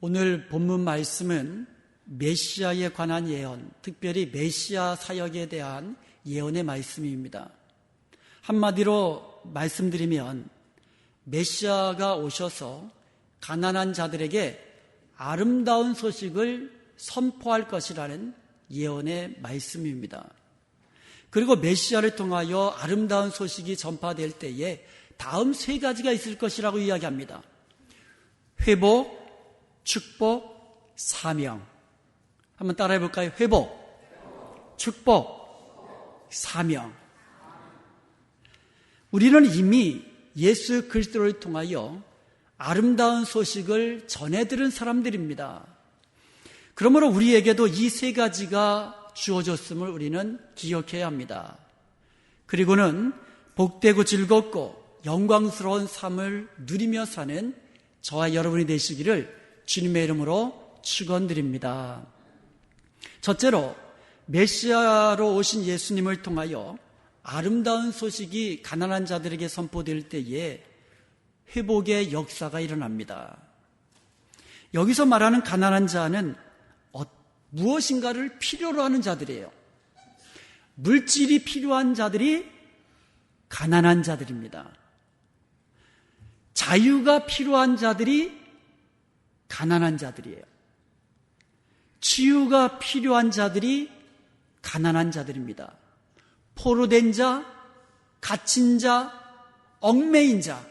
오늘 본문 말씀은 메시아에 관한 예언, 특별히 메시아 사역에 대한 예언의 말씀입니다. 한마디로 말씀드리면 메시아가 오셔서 가난한 자들에게 아름다운 소식을 선포할 것이라는 예언의 말씀입니다. 그리고 메시아를 통하여 아름다운 소식이 전파될 때에 다음 세 가지가 있을 것이라고 이야기합니다. 회복, 축복, 사명. 한번 따라해 볼까요? 회복, 축복, 사명. 우리는 이미 예수 그리스도를 통하여 아름다운 소식을 전해 들은 사람들입니다. 그러므로 우리에게도 이 세 가지가 주어졌음을 우리는 기억해야 합니다. 그리고는 복되고 즐겁고 영광스러운 삶을 누리며 사는 저와 여러분이 되시기를 주님의 이름으로 축원드립니다. 첫째로 메시아로 오신 예수님을 통하여 아름다운 소식이 가난한 자들에게 선포될 때에 회복의 역사가 일어납니다. 여기서 말하는 가난한 자는 무엇인가를 필요로 하는 자들이에요. 물질이 필요한 자들이 가난한 자들입니다. 자유가 필요한 자들이 가난한 자들이에요. 치유가 필요한 자들이 가난한 자들입니다. 포로된 자, 갇힌 자, 얽매인 자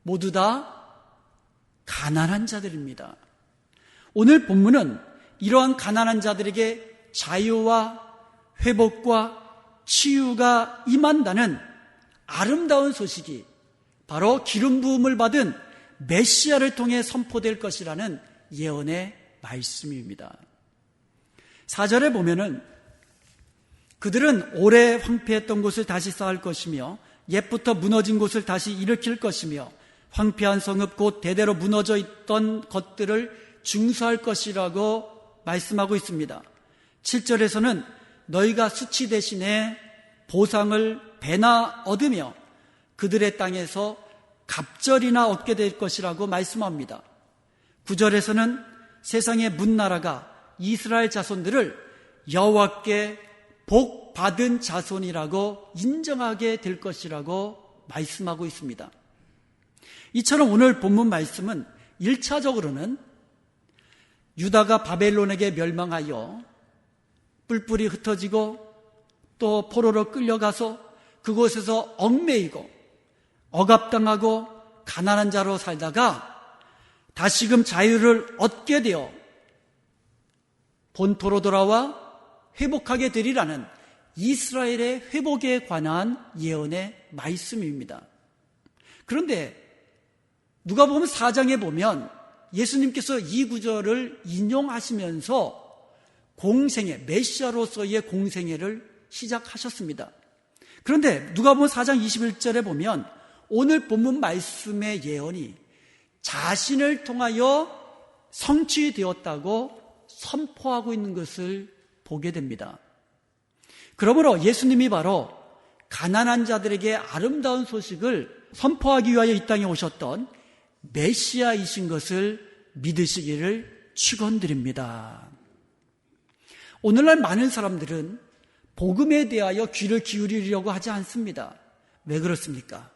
모두 다 가난한 자들입니다. 오늘 본문은 이러한 가난한 자들에게 자유와 회복과 치유가 임한다는 아름다운 소식이 바로 기름 부음을 받은 메시아를 통해 선포될 것이라는 예언의 말씀입니다. 4절에 보면은 그들은 오래 황폐했던 곳을 다시 쌓을 것이며 옛부터 무너진 곳을 다시 일으킬 것이며 황폐한 성읍 곧 대대로 무너져 있던 것들을 중수할 것이라고 말씀하고 있습니다. 7절에서는 너희가 수치 대신에 보상을 배나 얻으며 그들의 땅에서 갑절이나 얻게 될 것이라고 말씀합니다. 9절에서는 세상의 문나라가 이스라엘 자손들을 여호와께 복 받은 자손이라고 인정하게 될 것이라고 말씀하고 있습니다. 이처럼 오늘 본문 말씀은 1차적으로는 유다가 바벨론에게 멸망하여 뿔뿔이 흩어지고 또 포로로 끌려가서 그곳에서 얽매이고 억압당하고 가난한 자로 살다가 다시금 자유를 얻게 되어 본토로 돌아와 회복하게 되리라는 이스라엘의 회복에 관한 예언의 말씀입니다. 그런데 누가복음 4장에 보면 예수님께서 이 구절을 인용하시면서 공생애, 메시아로서의 공생애를 시작하셨습니다. 그런데 누가복음 4장 21절에 보면 오늘 본문 말씀의 예언이 자신을 통하여 성취되었다고 선포하고 있는 것을 보게 됩니다. 그러므로 예수님이 바로 가난한 자들에게 아름다운 소식을 선포하기 위하여 이 땅에 오셨던 메시아이신 것을 믿으시기를 축원드립니다. 오늘날 많은 사람들은 복음에 대하여 귀를 기울이려고 하지 않습니다. 왜 그렇습니까?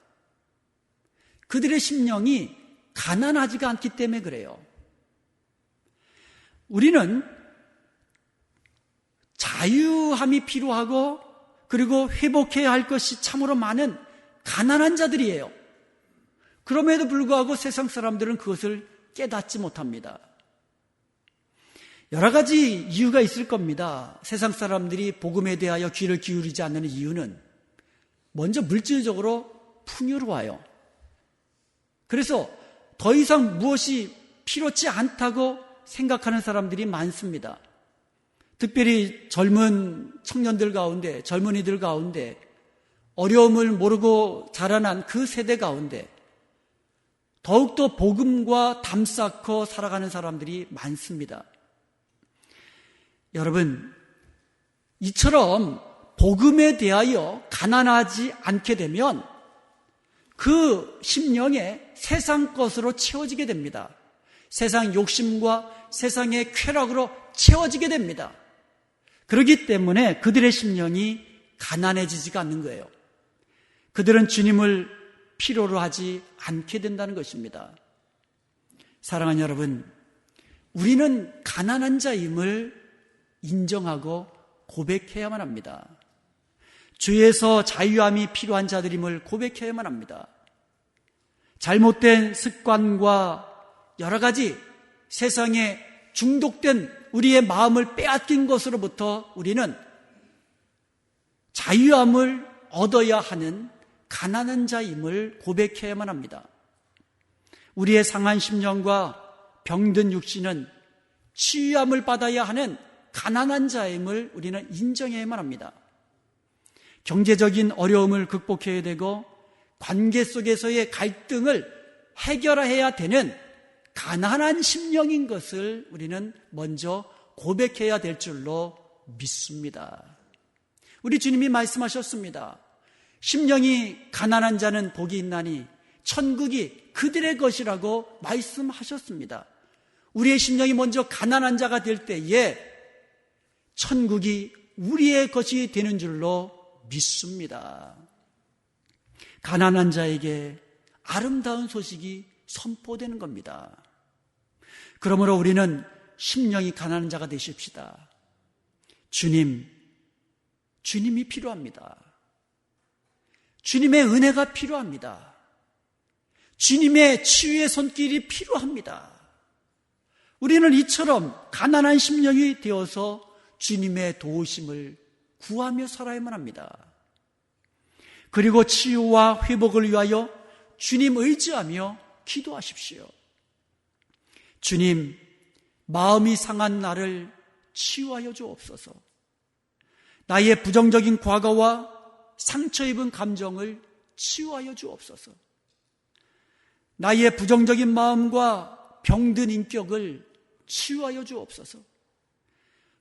그들의 심령이 가난하지가 않기 때문에 그래요. 우리는 자유함이 필요하고 그리고 회복해야 할 것이 참으로 많은 가난한 자들이에요. 그럼에도 불구하고 세상 사람들은 그것을 깨닫지 못합니다. 여러 가지 이유가 있을 겁니다. 세상 사람들이 복음에 대하여 귀를 기울이지 않는 이유는 먼저 물질적으로 풍요로워요. 그래서 더 이상 무엇이 필요치 않다고 생각하는 사람들이 많습니다. 특별히 젊은 청년들 가운데, 젊은이들 가운데 어려움을 모르고 자라난 그 세대 가운데 더욱더 복음과 담쌓고 살아가는 사람들이 많습니다. 여러분, 이처럼 복음에 대하여 가난하지 않게 되면 그 심령에 세상 것으로 채워지게 됩니다. 세상 욕심과 세상의 쾌락으로 채워지게 됩니다. 그렇기 때문에 그들의 심령이 가난해지지가 않는 거예요. 그들은 주님을 필요로 하지 않게 된다는 것입니다. 사랑하는 여러분, 우리는 가난한 자임을 인정하고 고백해야만 합니다. 죄에서 자유함이 필요한 자들임을 고백해야만 합니다. 잘못된 습관과 여러 가지 세상에 중독된 우리의 마음을 빼앗긴 것으로부터 우리는 자유함을 얻어야 하는 가난한 자임을 고백해야만 합니다. 우리의 상한 심령과 병든 육신은 치유함을 받아야 하는 가난한 자임을 우리는 인정해야만 합니다. 경제적인 어려움을 극복해야 되고 관계 속에서의 갈등을 해결해야 되는 가난한 심령인 것을 우리는 먼저 고백해야 될 줄로 믿습니다. 우리 주님이 말씀하셨습니다. 심령이 가난한 자는 복이 있나니 천국이 그들의 것이라고 말씀하셨습니다. 우리의 심령이 먼저 가난한 자가 될 때에 천국이 우리의 것이 되는 줄로 믿습니다. 가난한 자에게 아름다운 소식이 선포되는 겁니다. 그러므로 우리는 심령이 가난한 자가 되십시다. 주님이 필요합니다. 주님의 은혜가 필요합니다. 주님의 치유의 손길이 필요합니다. 우리는 이처럼 가난한 심령이 되어서 주님의 도우심을 구하며 살아야만 합니다. 그리고 치유와 회복을 위하여 주님 의지하며 기도하십시오. 주님, 마음이 상한 나를 치유하여 주옵소서. 나의 부정적인 과거와 상처 입은 감정을 치유하여 주옵소서. 나의 부정적인 마음과 병든 인격을 치유하여 주옵소서.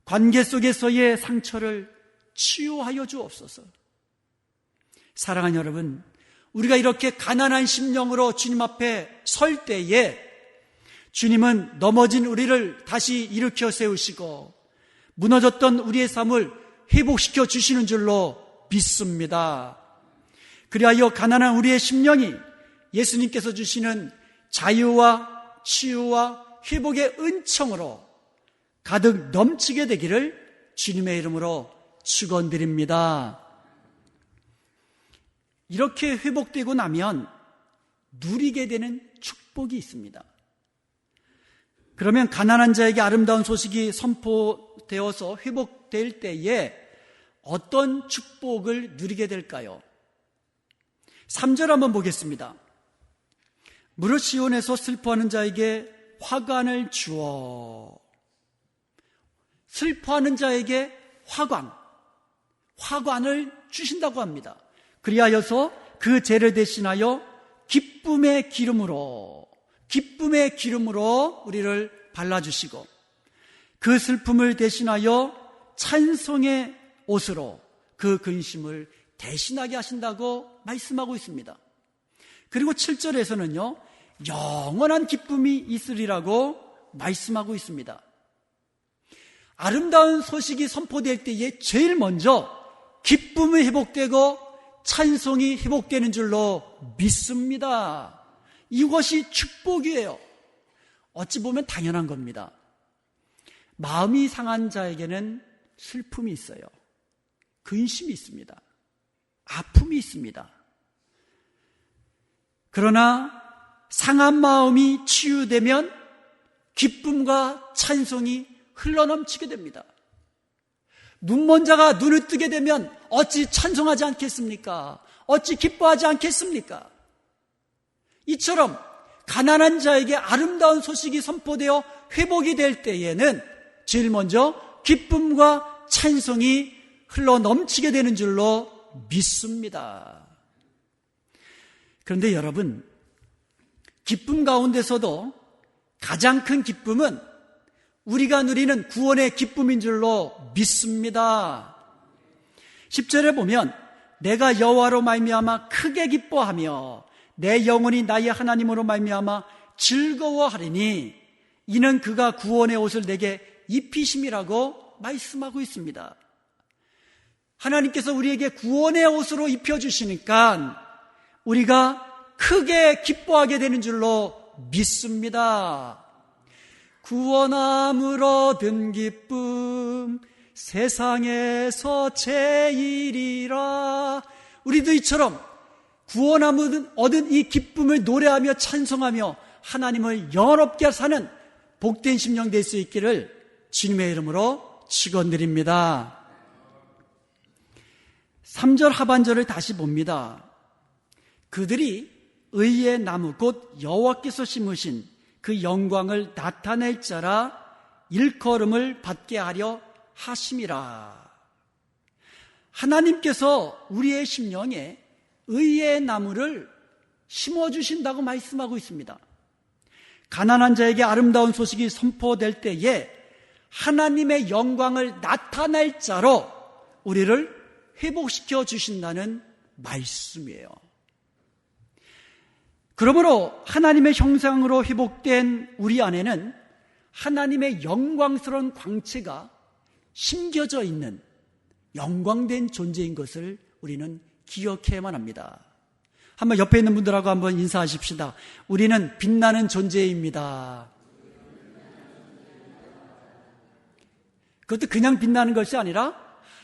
관계 속에서의 상처를 치유하여 주옵소서. 사랑하는 여러분, 우리가 이렇게 가난한 심령으로 주님 앞에 설 때에 주님은 넘어진 우리를 다시 일으켜 세우시고 무너졌던 우리의 삶을 회복시켜 주시는 줄로 믿습니다. 그리하여 가난한 우리의 심령이 예수님께서 주시는 자유와 치유와 회복의 은총으로 가득 넘치게 되기를 주님의 이름으로 축원드립니다. 이렇게 회복되고 나면 누리게 되는 축복이 있습니다. 그러면 가난한 자에게 아름다운 소식이 선포되어서 회복될 때에 어떤 축복을 누리게 될까요? 3절 한번 보겠습니다. 무릇 시온에서 슬퍼하는 자에게 화관을 주어. 슬퍼하는 자에게 화관을 주신다고 합니다. 그리하여서 그 죄를 대신하여 기쁨의 기름으로 우리를 발라주시고 그 슬픔을 대신하여 찬송의 옷으로 그 근심을 대신하게 하신다고 말씀하고 있습니다. 그리고 7절에서는요, 영원한 기쁨이 있으리라고 말씀하고 있습니다. 아름다운 소식이 선포될 때에 제일 먼저 기쁨이 회복되고 찬송이 회복되는 줄로 믿습니다. 이것이 축복이에요. 어찌 보면 당연한 겁니다. 마음이 상한 자에게는 슬픔이 있어요. 근심이 있습니다. 아픔이 있습니다. 그러나 상한 마음이 치유되면 기쁨과 찬송이 흘러넘치게 됩니다. 눈먼 자가 눈을 뜨게 되면 어찌 찬송하지 않겠습니까? 어찌 기뻐하지 않겠습니까? 이처럼 가난한 자에게 아름다운 소식이 선포되어 회복이 될 때에는 제일 먼저 기쁨과 찬송이 흘러넘치게 되는 줄로 믿습니다. 그런데 여러분, 기쁨 가운데서도 가장 큰 기쁨은 우리가 누리는 구원의 기쁨인 줄로 믿습니다. 10절에 보면 내가 여호와로 말미암아 크게 기뻐하며 내 영혼이 나의 하나님으로 말미암아 즐거워하리니 이는 그가 구원의 옷을 내게 입히심이라고 말씀하고 있습니다. 하나님께서 우리에게 구원의 옷으로 입혀주시니까 우리가 크게 기뻐하게 되는 줄로 믿습니다. 구원함을 얻은 기쁨 세상에서 제일이라. 우리도 이처럼 구원함을 얻은 이 기쁨을 노래하며 찬송하며 하나님을 영원롭게 사는 복된 심령 될 수 있기를 주님의 이름으로 축원드립니다. 3절 하반절을 다시 봅니다. 그들이 의의 나무 곧 여호와께서 심으신 그 영광을 나타낼 자라 일컬음을 받게 하려 하심이라. 하나님께서 우리의 심령에 의의 나무를 심어주신다고 말씀하고 있습니다. 가난한 자에게 아름다운 소식이 선포될 때에 하나님의 영광을 나타낼 자로 우리를 회복시켜 주신다는 말씀이에요. 그러므로 하나님의 형상으로 회복된 우리 안에는 하나님의 영광스러운 광채가 심겨져 있는 영광된 존재인 것을 우리는 기억해야만 합니다. 한번 옆에 있는 분들하고 한번 인사하십시다. 우리는 빛나는 존재입니다. 그것도 그냥 빛나는 것이 아니라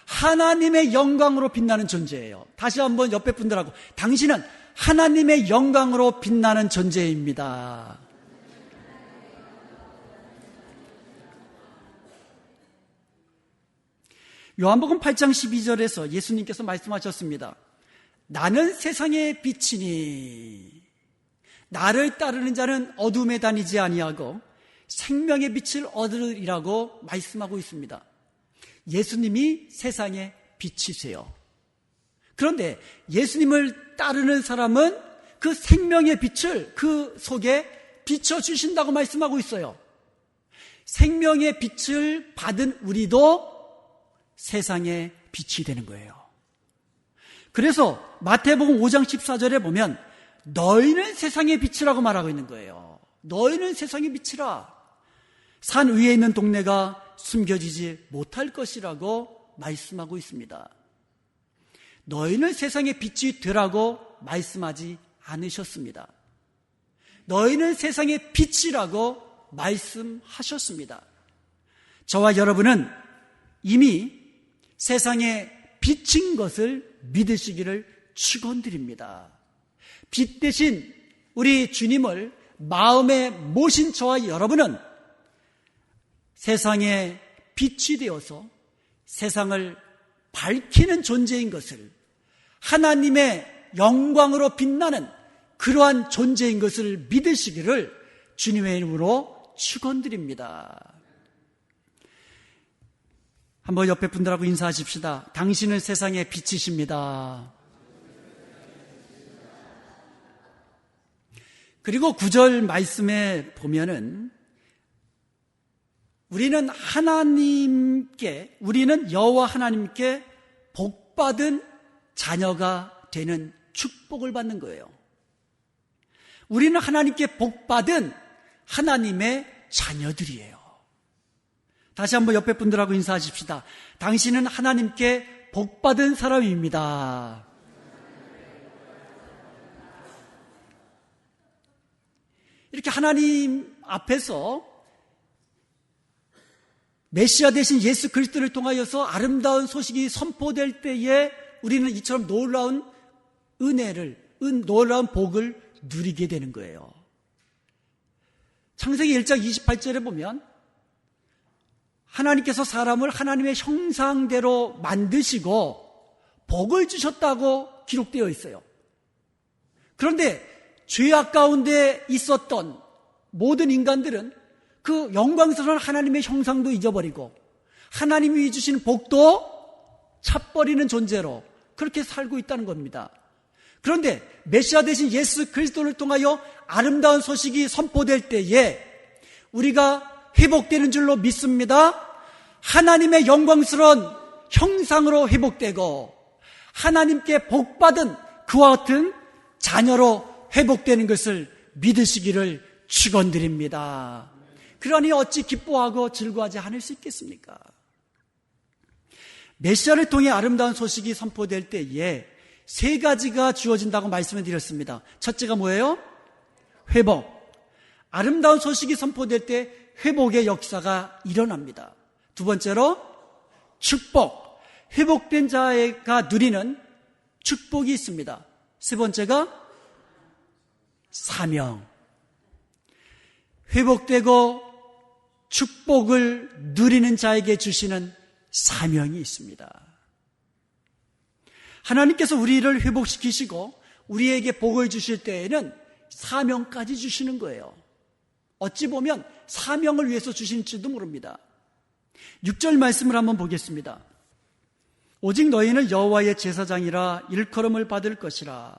하나님의 영광으로 빛나는 존재예요. 다시 한번 옆에 분들하고, 당신은 하나님의 영광으로 빛나는 존재입니다. 요한복음 8장 12절에서 예수님께서 말씀하셨습니다. 나는 세상의 빛이니 나를 따르는 자는 어둠에 다니지 아니하고 생명의 빛을 얻으리라고 말씀하고 있습니다. 예수님이 세상의 빛이세요. 그런데 예수님을 따르는 사람은 그 생명의 빛을 그 속에 비춰주신다고 말씀하고 있어요. 생명의 빛을 받은 우리도 세상의 빛이 되는 거예요. 그래서 마태복음 5장 14절에 보면 너희는 세상의 빛이라고 말하고 있는 거예요. 너희는 세상의 빛이라. 산 위에 있는 동네가 숨겨지지 못할 것이라고 말씀하고 있습니다. 너희는 세상의 빛이 되라고 말씀하지 않으셨습니다. 너희는 세상의 빛이라고 말씀하셨습니다. 저와 여러분은 이미 세상에 빛인 것을 믿으시기를 축원드립니다. 빛 대신 우리 주님을 마음에 모신 저와 여러분은 세상에 빛이 되어서 세상을 밝히는 존재인 것을, 하나님의 영광으로 빛나는 그러한 존재인 것을 믿으시기를 주님의 이름으로 축원드립니다. 한번 옆에 분들하고 인사하십시다. 당신은 세상의 빛이십니다. 그리고 9절 말씀에 보면은 우리는 여호와 하나님께 복받은 자녀가 되는 축복을 받는 거예요. 우리는 하나님께 복받은 하나님의 자녀들이에요. 다시 한번 옆에 분들하고 인사하십시다. 당신은 하나님께 복받은 사람입니다. 이렇게 하나님 앞에서 메시아 되신 예수 그리스도를 통하여서 아름다운 소식이 선포될 때에 우리는 이처럼 놀라운 놀라운 복을 누리게 되는 거예요. 창세기 1장 28절에 보면 하나님께서 사람을 하나님의 형상대로 만드시고 복을 주셨다고 기록되어 있어요. 그런데 죄악 가운데 있었던 모든 인간들은 그 영광스러운 하나님의 형상도 잊어버리고 하나님이 주신 복도 차버리는 존재로 그렇게 살고 있다는 겁니다. 그런데 메시아 되신 예수 그리스도를 통하여 아름다운 소식이 선포될 때에 우리가 회복되는 줄로 믿습니다. 하나님의 영광스러운 형상으로 회복되고 하나님께 복받은 그와 같은 자녀로 회복되는 것을 믿으시기를 축원드립니다. 그러니 어찌 기뻐하고 즐거워하지 않을 수 있겠습니까? 메시아를 통해 아름다운 소식이 선포될 때에 세 가지가 주어진다고 말씀을 드렸습니다. 첫째가 뭐예요? 회복. 아름다운 소식이 선포될 때 회복의 역사가 일어납니다. 두 번째로 축복. 회복된 자가 누리는 축복이 있습니다. 세 번째가 사명. 회복되고 축복을 누리는 자에게 주시는 사명이 있습니다. 하나님께서 우리를 회복시키시고 우리에게 복을 주실 때에는 사명까지 주시는 거예요. 어찌 보면 사명을 위해서 주실지도 모릅니다. 6절 말씀을 한번 보겠습니다. 오직 너희는 여호와의 제사장이라 일컬음을 받을 것이라.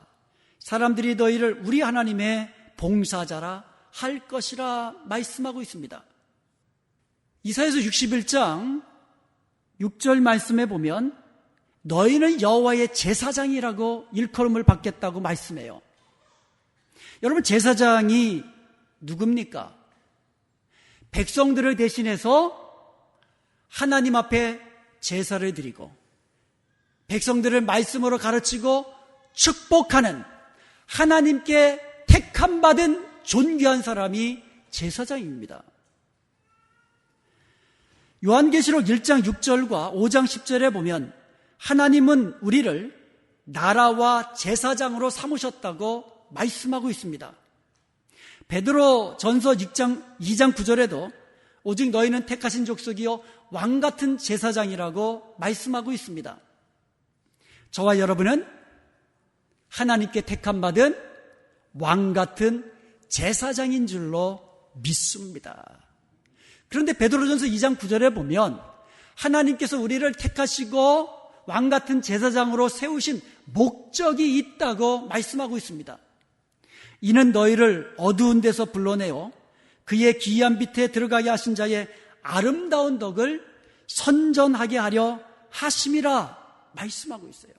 사람들이 너희를 우리 하나님의 봉사자라 할 것이라 말씀하고 있습니다. 이사야서 61장 6절 말씀에 보면 너희는 여호와의 제사장이라고 일컬음을 받겠다고 말씀해요. 여러분, 제사장이 누굽니까? 백성들을 대신해서 하나님 앞에 제사를 드리고 백성들을 말씀으로 가르치고 축복하는 하나님께 택함 받은 존귀한 사람이 제사장입니다. 요한계시록 1장 6절과 5장 10절에 보면 하나님은 우리를 나라와 제사장으로 삼으셨다고 말씀하고 있습니다. 베드로 전서 2장 9절에도 오직 너희는 택하신 족속이요 왕같은 제사장이라고 말씀하고 있습니다. 저와 여러분은 하나님께 택함 받은 왕같은 제사장인 줄로 믿습니다. 그런데 베드로전서 2장 9절에 보면 하나님께서 우리를 택하시고 왕같은 제사장으로 세우신 목적이 있다고 말씀하고 있습니다. 이는 너희를 어두운 데서 불러내어 그의 기이한 빛에 들어가게 하신 자의 아름다운 덕을 선전하게 하려 하심이라 말씀하고 있어요.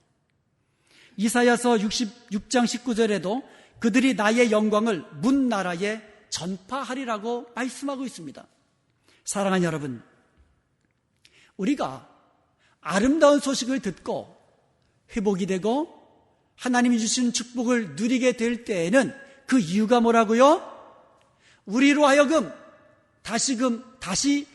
이사야서 66장 19절에도 그들이 나의 영광을 문 나라에 전파하리라고 말씀하고 있습니다. 사랑하는 여러분, 우리가 아름다운 소식을 듣고 회복이 되고 하나님이 주시는 축복을 누리게 될 때에는 그 이유가 뭐라고요? 우리로 하여금 다시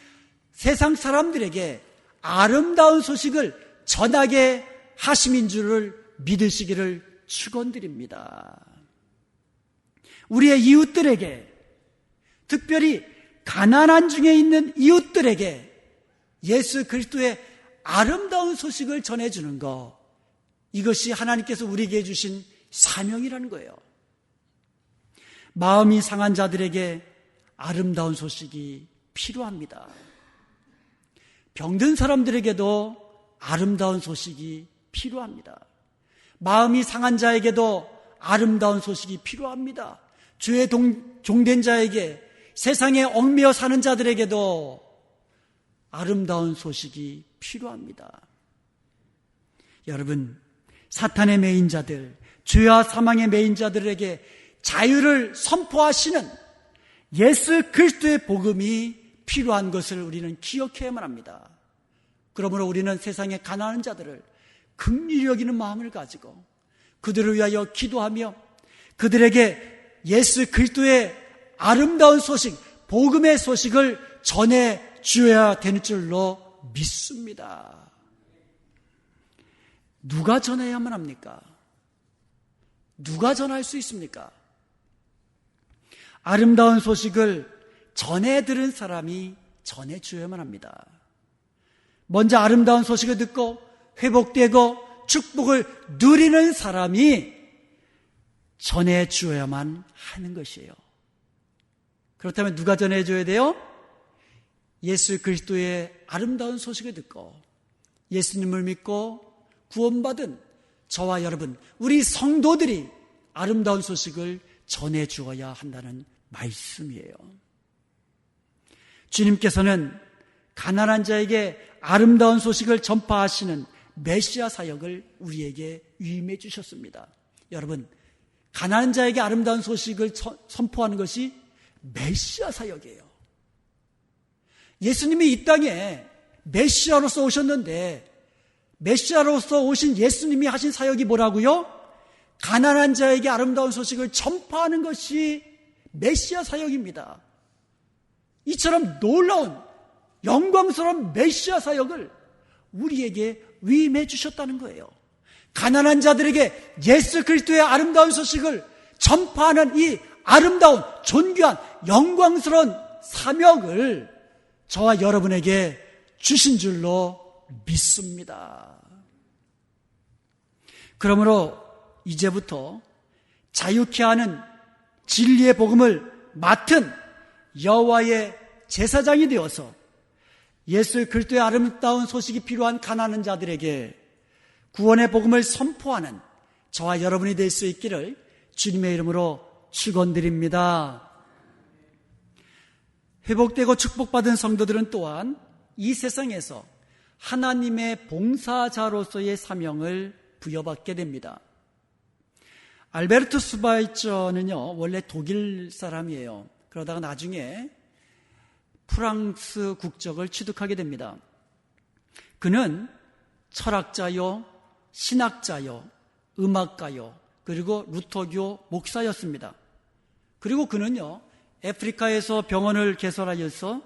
세상 사람들에게 아름다운 소식을 전하게 하심인 줄을 믿으시기를 축원드립니다. 우리의 이웃들에게, 특별히 가난한 중에 있는 이웃들에게 예수 그리스도의 아름다운 소식을 전해주는 것, 이것이 하나님께서 우리에게 주신 사명이라는 거예요. 마음이 상한 자들에게 아름다운 소식이 필요합니다. 병든 사람들에게도 아름다운 소식이 필요합니다. 마음이 상한 자에게도 아름다운 소식이 필요합니다. 죄에 종된 자에게, 세상에 얽매여 사는 자들에게도 아름다운 소식이 필요합니다. 여러분, 사탄의 매인 자들, 죄와 사망의 매인 자들에게 자유를 선포하시는 예수 그리스도의 복음이 필요한 것을 우리는 기억해야만 합니다. 그러므로 우리는 세상의 가난한 자들을 긍휼히 여기는 마음을 가지고 그들을 위하여 기도하며 그들에게 예수 그리스도의 아름다운 소식, 복음의 소식을 전해 주어야 되는 줄로 믿습니다. 누가 전해야만 합니까? 누가 전할 수 있습니까? 아름다운 소식을 전해 들은 사람이 전해 주어야만 합니다. 먼저 아름다운 소식을 듣고 회복되고 축복을 누리는 사람이 전해 주어야만 하는 것이에요. 그렇다면 누가 전해 줘야 돼요? 예수 그리스도의 아름다운 소식을 듣고 예수님을 믿고 구원받은 저와 여러분, 우리 성도들이 아름다운 소식을 전해 주어야 한다는 말씀이에요. 주님께서는 가난한 자에게 아름다운 소식을 전파하시는 메시아 사역을 우리에게 위임해 주셨습니다. 여러분, 가난한 자에게 아름다운 소식을 선포하는 것이 메시아 사역이에요. 예수님이 이 땅에 메시아로서 오셨는데 메시아로서 오신 예수님이 하신 사역이 뭐라고요? 가난한 자에게 아름다운 소식을 전파하는 것이 메시아 사역입니다. 이처럼 놀라운 영광스러운 메시아 사역을 우리에게 위임해 주셨다는 거예요. 가난한 자들에게 예수 그리스도의 아름다운 소식을 전파하는 이 아름다운 존귀한 영광스러운 사명을 저와 여러분에게 주신 줄로 믿습니다. 그러므로 이제부터 자유케 하는 진리의 복음을 맡은 여호와의 제사장이 되어서 예수 그리스도의 아름다운 소식이 필요한 가난한 자들에게 구원의 복음을 선포하는 저와 여러분이 될 수 있기를 주님의 이름으로 축원드립니다. 회복되고 축복받은 성도들은 또한 이 세상에서 하나님의 봉사자로서의 사명을 부여받게 됩니다. 알베르트 슈바이처는요, 원래 독일 사람이에요. 그러다가 나중에 프랑스 국적을 취득하게 됩니다. 그는 철학자요, 신학자요, 음악가요, 그리고 루터교 목사였습니다. 그리고 그는요, 아프리카에서 병원을 개설하여서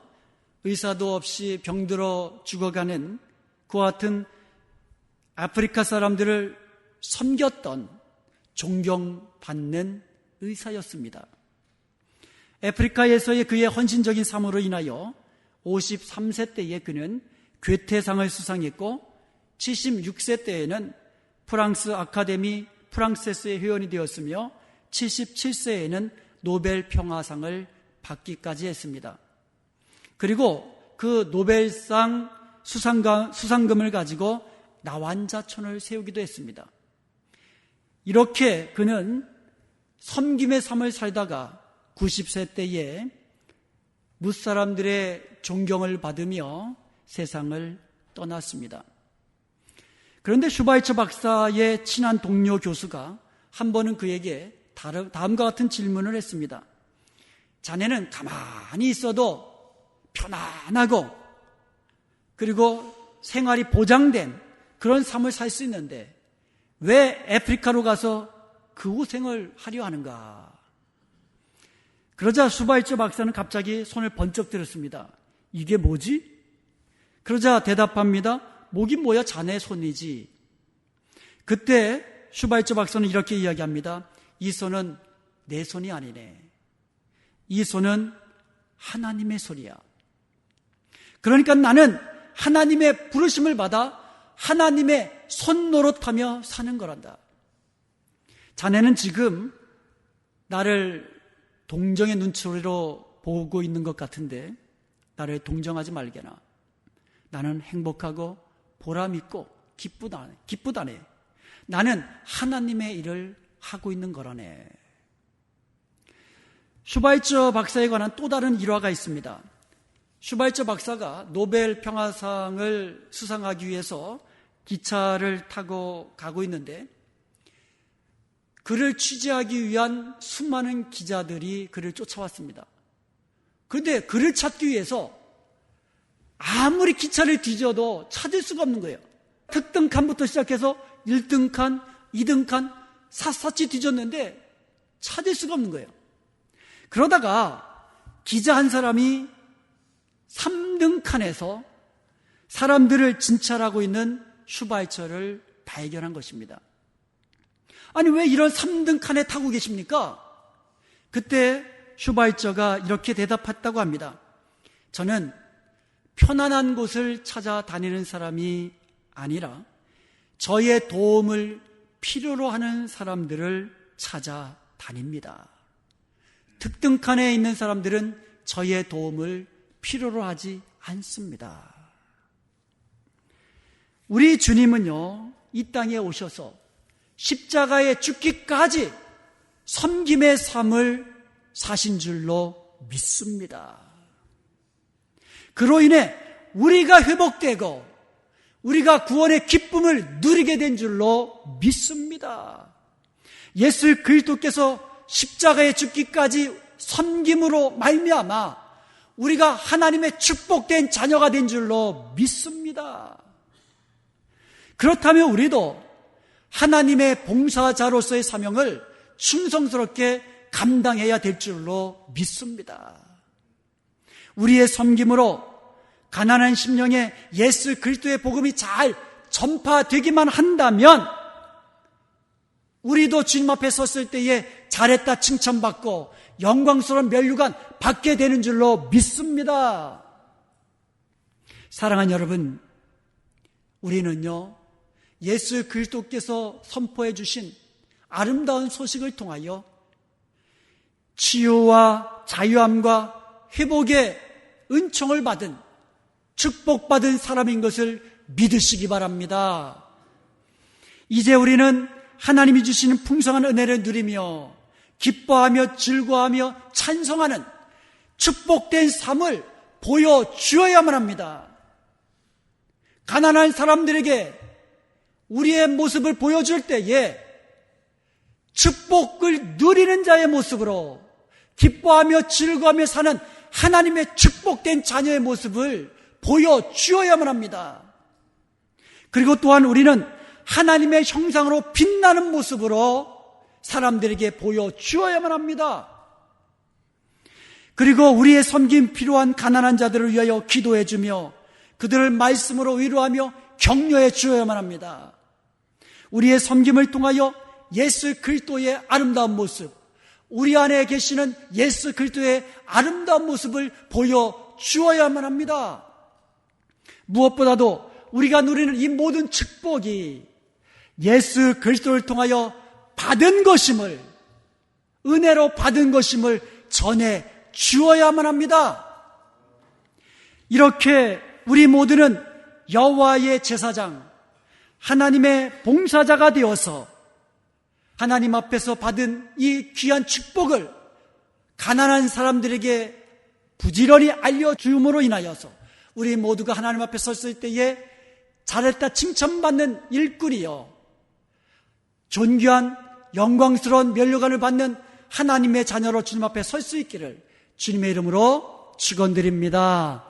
의사도 없이 병들어 죽어가는 그와 같은 아프리카 사람들을 섬겼던 존경받는 의사였습니다. 아프리카에서의 그의 헌신적인 삶으로 인하여 53세 때에 그는 괴테상을 수상했고 76세 때에는 프랑스 아카데미 프랑세스의 회원이 되었으며 77세에는 노벨 평화상을 받기까지 했습니다. 그리고 그 노벨상 수상금을 가지고 나환자촌을 세우기도 했습니다. 이렇게 그는 섬김의 삶을 살다가 90세 때에 무사람들의 존경을 받으며 세상을 떠났습니다. 그런데 슈바이처 박사의 친한 동료 교수가 한 번은 그에게 다음과 같은 질문을 했습니다. 자네는 가만히 있어도 편안하고 그리고 생활이 보장된 그런 삶을 살 수 있는데 왜 아프리카로 가서 그 고생을 하려 하는가? 그러자 슈바이처 박사는 갑자기 손을 번쩍 들었습니다. 이게 뭐지? 그러자 대답합니다. 뭐긴 뭐야, 자네 손이지. 그때 슈바이처 박사는 이렇게 이야기합니다. 이 손은 내 손이 아니네. 이 손은 하나님의 손이야. 그러니까 나는 하나님의 부르심을 받아 하나님의 손 노릇하며 사는 거란다. 자네는 지금 나를 동정의 눈초리로 보고 있는 것 같은데 나를 동정하지 말게나. 나는 행복하고 보람있고 기쁘다네. 나는 하나님의 일을 하고 있는 거라네. 슈바이처 박사에 관한 또 다른 일화가 있습니다. 슈바이처 박사가 노벨 평화상을 수상하기 위해서 기차를 타고 가고 있는데 그를 취재하기 위한 수많은 기자들이 그를 쫓아왔습니다. 그런데 그를 찾기 위해서 아무리 기차를 뒤져도 찾을 수가 없는 거예요. 특등 칸부터 시작해서 1등 칸, 2등 칸 샅샅이 뒤졌는데 찾을 수가 없는 거예요. 그러다가 기자 한 사람이 3등 칸에서 사람들을 진찰하고 있는 슈바이처를 발견한 것입니다. 아니, 왜 이런 3등 칸에 타고 계십니까? 그때 슈바이처가 이렇게 대답했다고 합니다. 저는 편안한 곳을 찾아다니는 사람이 아니라 저의 도움을 필요로 하는 사람들을 찾아다닙니다. 특등 칸에 있는 사람들은 저의 도움을 필요로 하지 않습니다. 우리 주님은요, 이 땅에 오셔서 십자가에 죽기까지 섬김의 삶을 사신 줄로 믿습니다. 그로 인해 우리가 회복되고 우리가 구원의 기쁨을 누리게 된 줄로 믿습니다. 예수 그리스도께서 십자가에 죽기까지 섬김으로 말미암아 우리가 하나님의 축복된 자녀가 된 줄로 믿습니다. 그렇다면 우리도 하나님의 봉사자로서의 사명을 충성스럽게 감당해야 될 줄로 믿습니다. 우리의 섬김으로 가난한 심령에 예수 그리스도의 복음이 잘 전파되기만 한다면 우리도 주님 앞에 섰을 때에 잘했다 칭찬받고 영광스러운 면류관 받게 되는 줄로 믿습니다. 사랑하는 여러분, 우리는요, 예수 그리스도께서 선포해 주신 아름다운 소식을 통하여 치유와 자유함과 회복의 은총을 받은 축복받은 사람인 것을 믿으시기 바랍니다. 이제 우리는 하나님이 주시는 풍성한 은혜를 누리며 기뻐하며 즐거워하며 찬송하는 축복된 삶을 보여주어야만 합니다. 가난한 사람들에게 우리의 모습을 보여줄 때에 축복을 누리는 자의 모습으로 기뻐하며 즐거워하며 사는 하나님의 축복된 자녀의 모습을 보여주어야만 합니다. 그리고 또한 우리는 하나님의 형상으로 빛나는 모습으로 사람들에게 보여주어야만 합니다. 그리고 우리의 섬김 필요한 가난한 자들을 위하여 기도해주며 그들을 말씀으로 위로하며 격려해 주어야만 합니다. 우리의 섬김을 통하여 예수 그리스도의 아름다운 모습, 우리 안에 계시는 예수 그리스도의 아름다운 모습을 보여주어야만 합니다. 무엇보다도 우리가 누리는 이 모든 축복이 예수 그리스도를 통하여 받은 것임을, 은혜로 받은 것임을 전해 주어야만 합니다. 이렇게 우리 모두는 여호와의 제사장, 하나님의 봉사자가 되어서 하나님 앞에서 받은 이 귀한 축복을 가난한 사람들에게 부지런히 알려줌으로 인하여서 우리 모두가 하나님 앞에 섰을 때에 잘했다 칭찬받는 일꾼이요, 존귀한 영광스러운 면류관을 받는 하나님의 자녀로 주님 앞에 설 수 있기를 주님의 이름으로 축원드립니다.